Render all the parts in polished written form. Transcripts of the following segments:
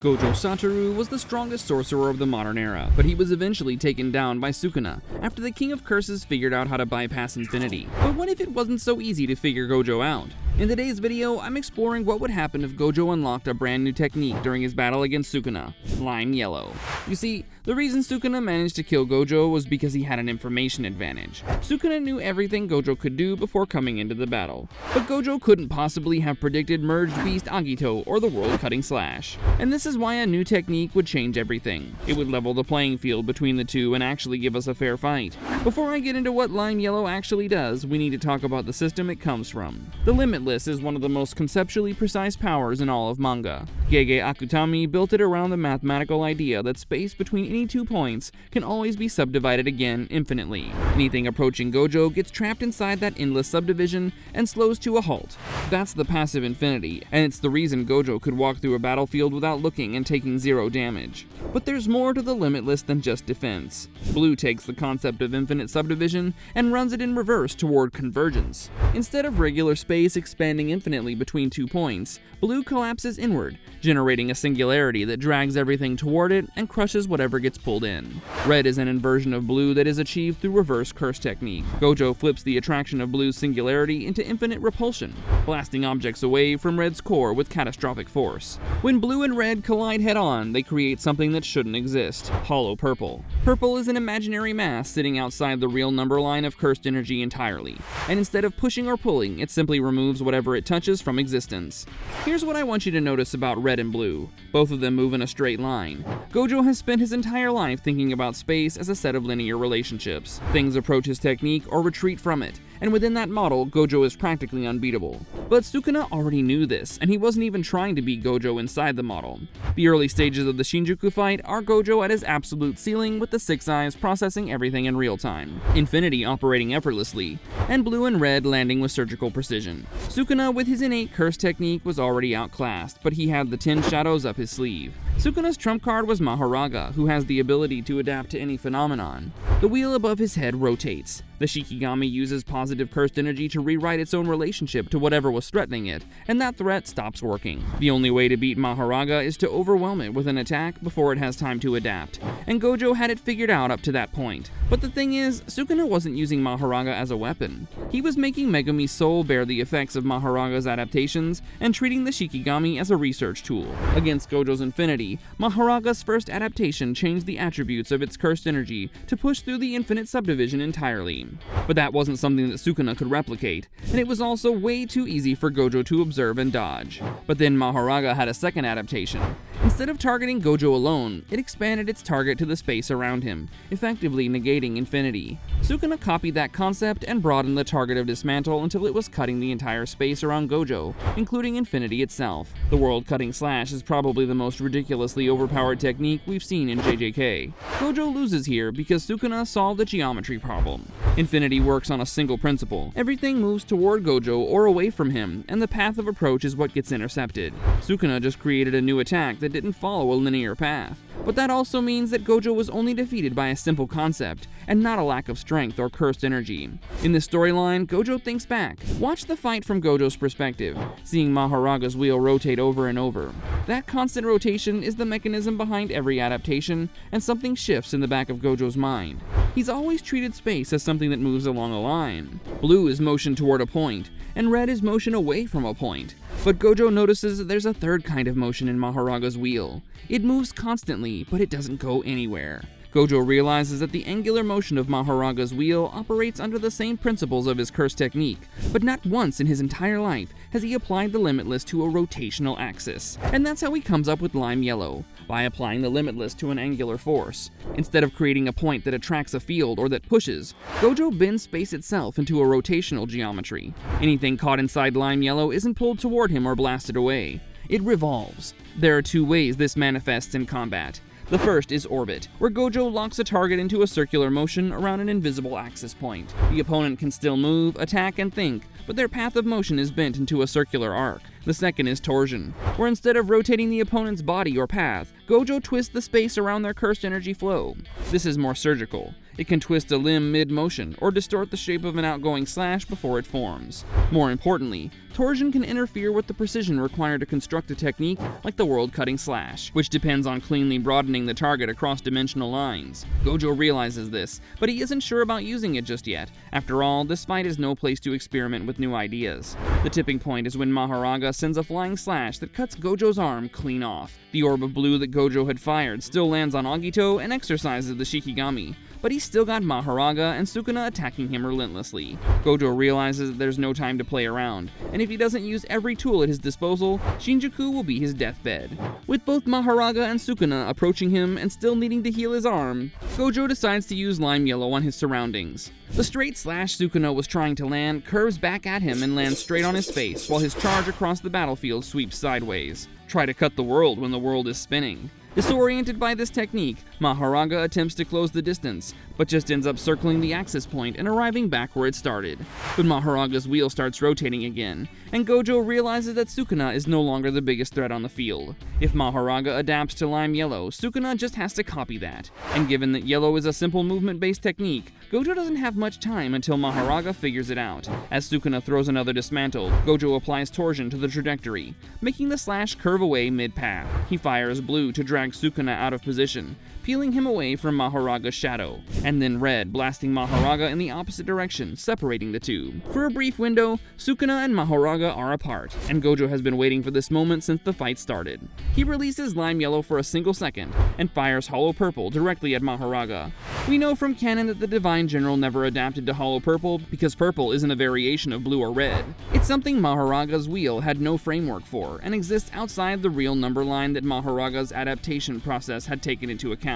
Gojo Satoru was the strongest sorcerer of the modern era, but he was eventually taken down by Sukuna after the King of Curses figured out how to bypass infinity. But what if it wasn't so easy to figure Gojo out? In today's video, I'm exploring what would happen if Gojo unlocked a brand new technique during his battle against Sukuna, Lime Yellow. You see, the reason Sukuna managed to kill Gojo was because he had an information advantage. Sukuna knew everything Gojo could do before coming into the battle, but Gojo couldn't possibly have predicted Merged Beast Agito or the World-Cutting Slash. And this is why a new technique would change everything. It would level the playing field between the two and actually give us a fair fight. Before I get into what Lime Yellow actually does, we need to talk about the system it comes from. The Limitless is one of the most conceptually precise powers in all of manga. Gege Akutami built it around the mathematical idea that space between any 2 points can always be subdivided again infinitely. Anything approaching Gojo gets trapped inside that endless subdivision and slows to a halt. That's the passive infinity, and it's the reason Gojo could walk through a battlefield without looking and taking 0 damage. But there's more to the Limitless than just defense. Blue takes the concept of infinite subdivision and runs it in reverse toward convergence. Instead of regular space expanding infinitely between 2 points, Blue collapses inward, generating a singularity that drags everything toward it and crushes whatever gets pulled in. Red is an inversion of Blue that is achieved through reverse curse technique. Gojo flips the attraction of Blue's singularity into infinite repulsion, blasting objects away from Red's core with catastrophic force. When Blue and Red collide head-on, they create something that shouldn't exist: hollow purple. Purple is an imaginary mass sitting outside the real number line of cursed energy entirely, and instead of pushing or pulling, it simply removes whatever it touches from existence. Here's what I want you to notice about Red and Blue. Both of them move in a straight line. Gojo has spent his entire life thinking about space as a set of linear relationships. Things approach his technique or retreat from it, and within that model, Gojo is practically unbeatable. But Sukuna already knew this, and he wasn't even trying to beat Gojo inside the model. The early stages of the Shinjuku fight are Gojo at his absolute ceiling with the 6 eyes processing everything in real time, Infinity operating effortlessly, and Blue and Red landing with surgical precision. Sukuna, with his innate curse technique, was already outclassed, but he had the 10 shadows up his sleeve. Sukuna's trump card was Maharaga, who has the ability to adapt to any phenomenon. The wheel above his head rotates. The Shikigami uses positive cursed energy to rewrite its own relationship to whatever was threatening it, and that threat stops working. The only way to beat Maharaga is to overwhelm it with an attack before it has time to adapt, and Gojo had it figured out up to that point. But the thing is, Sukuna wasn't using Maharaga as a weapon. He was making Megumi's soul bear the effects of Maharaga's adaptations and treating the Shikigami as a research tool. Against Gojo's infinity, Maharaga's first adaptation changed the attributes of its cursed energy to push through the infinite subdivision entirely. But that wasn't something that Sukuna could replicate, and it was also way too easy for Gojo to observe and dodge. But then Maharaga had a second adaptation. Instead of targeting Gojo alone, it expanded its target to the space around him, effectively negating infinity. Sukuna copied that concept and broadened the target of Dismantle until it was cutting the entire space around Gojo, including infinity itself. The World-Cutting Slash is probably the most ridiculously overpowered technique we've seen in JJK. Gojo loses here because Sukuna solved a geometry problem. Infinity works on a single principle. Everything moves toward Gojo or away from him, and the path of approach is what gets intercepted. Sukuna just created a new attack that didn't follow a linear path. But that also means that Gojo was only defeated by a simple concept, and not a lack of strength or cursed energy. In this storyline, Gojo thinks back. Watch the fight from Gojo's perspective, seeing Maharaga's wheel rotate over and over. That constant rotation is the mechanism behind every adaptation, and something shifts in the back of Gojo's mind. He's always treated space as something that moves along a line. Blue is motion toward a point, and Red is motion away from a point. But Gojo notices that there's a third kind of motion in Maharaga's wheel. It moves constantly, but it doesn't go anywhere. Gojo realizes that the angular motion of Maharaga's wheel operates under the same principles of his curse technique, but not once in his entire life has he applied the Limitless to a rotational axis. And that's how he comes up with Lime Yellow, by applying the Limitless to an angular force. Instead of creating a point that attracts a field or that pushes, Gojo bends space itself into a rotational geometry. Anything caught inside Lime Yellow isn't pulled toward him or blasted away. It revolves. There are 2 ways this manifests in combat. The first is Orbit, where Gojo locks a target into a circular motion around an invisible axis point. The opponent can still move, attack, and think, but their path of motion is bent into a circular arc. The second is torsion, where instead of rotating the opponent's body or path, Gojo twists the space around their cursed energy flow. This is more surgical. It can twist a limb mid-motion or distort the shape of an outgoing slash before it forms. More importantly, torsion can interfere with the precision required to construct a technique like the world-cutting slash, which depends on cleanly broadening the target across dimensional lines. Gojo realizes this, but he isn't sure about using it just yet. After all, this fight is no place to experiment with new ideas. The tipping point is when Mahoraga sends a flying slash that cuts Gojo's arm clean off. The orb of blue that Gojo had fired still lands on Agito and exercises the Shikigami, but he's still got Mahoraga and Sukuna attacking him relentlessly. Gojo realizes that there's no time to play around, and if he doesn't use every tool at his disposal, Shinjuku will be his deathbed. With both Mahoraga and Sukuna approaching him and still needing to heal his arm, Gojo decides to use lime yellow on his surroundings. The straight slash Sukuna was trying to land curves back at him and lands straight on his face, while his charge across the battlefield sweeps sideways. Try to cut the world when the world is spinning. Disoriented by this technique, Mahoraga attempts to close the distance, but just ends up circling the axis point and arriving back where it started. But Mahoraga's wheel starts rotating again, and Gojo realizes that Sukuna is no longer the biggest threat on the field. If Mahoraga adapts to lime yellow, Sukuna just has to copy that, and given that yellow is a simple movement-based technique, Gojo doesn't have much time until Mahoraga figures it out. As Sukuna throws another dismantle, Gojo applies torsion to the trajectory, making the slash curve away mid-path. He fires blue to drag Sukuna out of position, peeling him away from Mahoraga's shadow, and then red, blasting Mahoraga in the opposite direction, separating the two. For a brief window, Sukuna and Mahoraga are apart, and Gojo has been waiting for this moment since the fight started. He releases lime yellow for a single second, and fires hollow purple directly at Mahoraga. We know from canon that the Divine General never adapted to hollow purple because purple isn't a variation of blue or red. It's something Mahoraga's wheel had no framework for, and exists outside the real number line that Mahoraga's adaptation process had taken into account.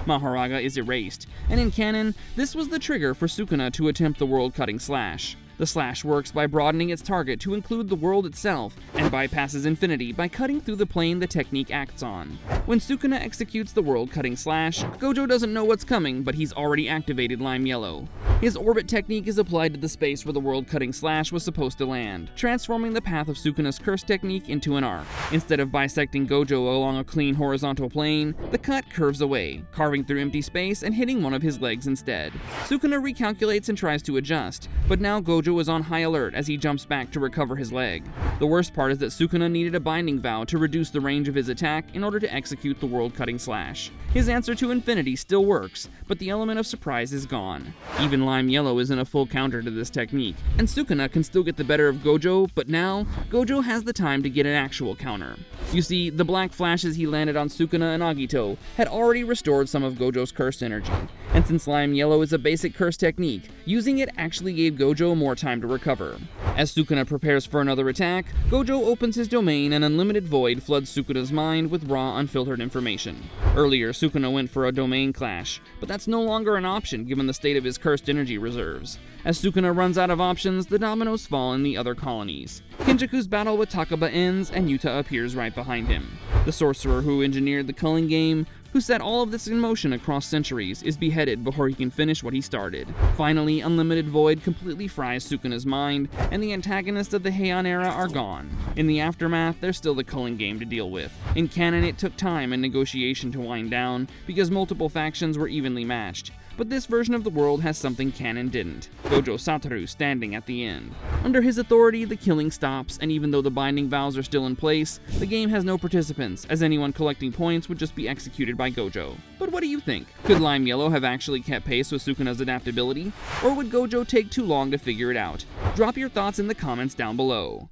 Mahoraga is erased, and in canon, this was the trigger for Sukuna to attempt the world-cutting slash. The slash works by broadening its target to include the world itself, and bypasses infinity by cutting through the plane the technique acts on. When Sukuna executes the world-cutting slash, Gojo doesn't know what's coming, but he's already activated lime yellow. His orbit technique is applied to the space where the world-cutting slash was supposed to land, transforming the path of Sukuna's curse technique into an arc. Instead of bisecting Gojo along a clean horizontal plane, the cut curves away, carving through empty space and hitting one of his legs instead. Sukuna recalculates and tries to adjust, but now Gojo is on high alert as he jumps back to recover his leg. The worst part is that Sukuna needed a binding vow to reduce the range of his attack in order to execute the world-cutting slash. His answer to infinity still works, but the element of surprise is gone. Even lime yellow isn't a full counter to this technique, and Sukuna can still get the better of Gojo, but now, Gojo has the time to get an actual counter. You see, the black flashes he landed on Sukuna and Agito had already restored some of Gojo's cursed energy, and since lime yellow is a basic curse technique, using it actually gave Gojo more time to recover. As Sukuna prepares for another attack, Gojo opens his domain and unlimited void floods Sukuna's mind with raw, unfiltered information. Earlier, Sukuna went for a domain clash, but that's no longer an option given the state of his cursed energy reserves. As Sukuna runs out of options, the dominoes fall in the other colonies. Kinjaku's battle with Takaba ends, and Yuta appears right behind him. The sorcerer who engineered the culling game, who set all of this in motion across centuries, is beheaded before he can finish what he started. Finally, Unlimited Void completely fries Sukuna's mind, and the antagonists of the Heian era are gone. In the aftermath, there's still the culling game to deal with. In canon, it took time and negotiation to wind down, because multiple factions were evenly matched. But this version of the world has something canon didn't: Gojo Satoru standing at the end. Under his authority, the killing stops, and even though the binding vows are still in place, the game has no participants, as anyone collecting points would just be executed by Gojo. But what do you think? Could lime yellow have actually kept pace with Sukuna's adaptability? Or would Gojo take too long to figure it out? Drop your thoughts in the comments down below.